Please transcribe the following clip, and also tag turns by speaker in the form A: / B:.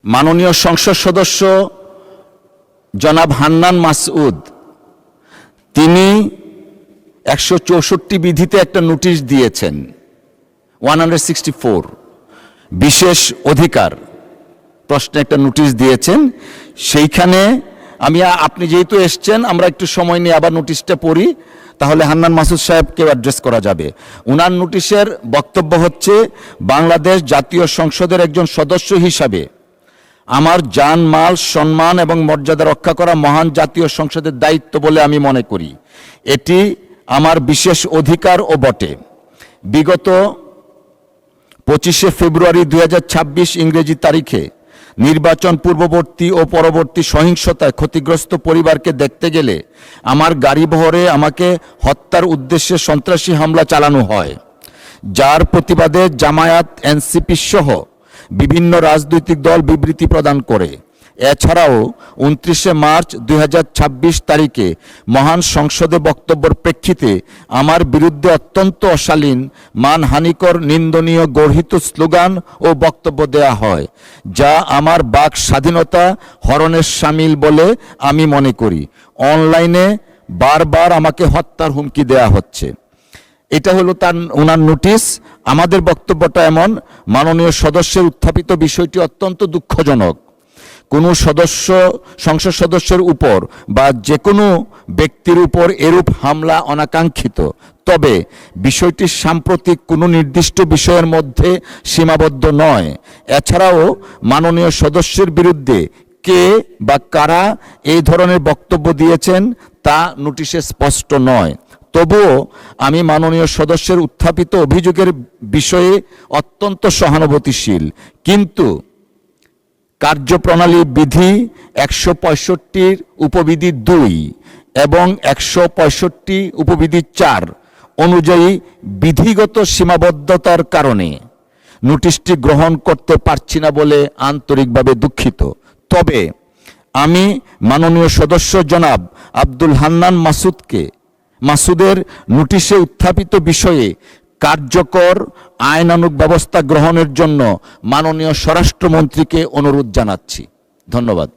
A: মাননীয় সংসদ সদস্য জনাব হান্নান মাসউদ তিনি 164 বিধিতে একটা নোটিশ দিয়েছেন 164 বিশেষ অধিকার প্রশ্নে একটা নোটিশ দিয়েছেন। সেইখানে আপনি যেহেতু এসছেন আমরা একটু সময় নিয়ে আবার নোটিশটা পড়ি, তাহলে হান্নান মাসুদ সাহেবকে অ্যাড্রেস করা যাবে। উনার নোটিশের বক্তব্য হচ্ছে, বাংলাদেশ জাতীয় সংসদের একজন সদস্য হিসাবে আমার জান মাল সম্মান এবং মর্যাদা রক্ষা করা মহান জাতীয় সংসদের দায়িত্ব বলে আমি মনে করি। এটি আমার বিশেষ অধিকারও বটে। বিগত 25শে ফেব্রুয়ারি 2026 ইংরেজি তারিখে নির্বাচন পূর্ববর্তী ও পরবর্তী সহিংসতায় ক্ষতিগ্রস্ত পরিবারকে দেখতে গেলে আমার গাড়িবহরে আমাকে হত্যার উদ্দেশ্যে সন্ত্রাসী হামলা চালানো হয়, যার প্রতিবাদে জামায়াত এনসিপি সহ বিভিন্ন রাজনৈতিক দল বিবৃতি প্রদান করে। এছাড়াও 29শে মার্চ 2026 তারিখে মহান সংসদে বক্তব্যের প্রেক্ষিতে আমার বিরুদ্ধে অত্যন্ত অশালীন, মানহানিকর, নিন্দনীয় গর্হিত স্লোগান ও বক্তব্য দেয়া হয়, যা আমার বাক স্বাধীনতা হরণের শামিল বলে আমি মনে করি। অনলাইনে বারবার আমাকে হত্যার হুমকি দেয়া হচ্ছে। এটা হলো ওনার নোটিশ। আমাদের বক্তব্যটা এমন, মাননীয় সদস্যের উত্থাপিত বিষয়টি অত্যন্ত দুঃখজনক। কোনো সংসদ সদস্যের উপর বা যে কোনো ব্যক্তির উপর এরূপ হামলা অনাকাঙ্ক্ষিত, তবে বিষয়টি সাম্প্রতিক কোনো নির্দিষ্ট বিষয়ের মধ্যে সীমাবদ্ধ নয়। এছাড়াও মাননীয় সদস্যের বিরুদ্ধে কে বা কারা এই ধরনের বক্তব্য দিয়েছেন তা নোটিশে স্পষ্ট নয়। তবুও আমি মাননীয় সদস্যের উত্থাপিত অভিযোগের বিষয়ে অত্যন্ত সহানুভূতিশীল, কিন্তু কার্যপ্রণালী বিধি 165 উপবিধি 2 এবং 165 উপবিধি 4 অনুযায়ী বিধিগত সীমাবদ্ধতার কারণে নোটিশটি গ্রহণ করতে পারছি না বলে আন্তরিকভাবে দুঃখিত। তবে আমি মাননীয় সদস্য জনাব আব্দুল হান্নান মাসুদের নোটিশে উত্থাপিত বিষয়ে কার্যকর আইনানুগ ব্যবস্থা গ্রহণের জন্য মাননীয় স্বরাষ্ট্রমন্ত্রীকে অনুরোধ জানাচ্ছি। ধন্যবাদ।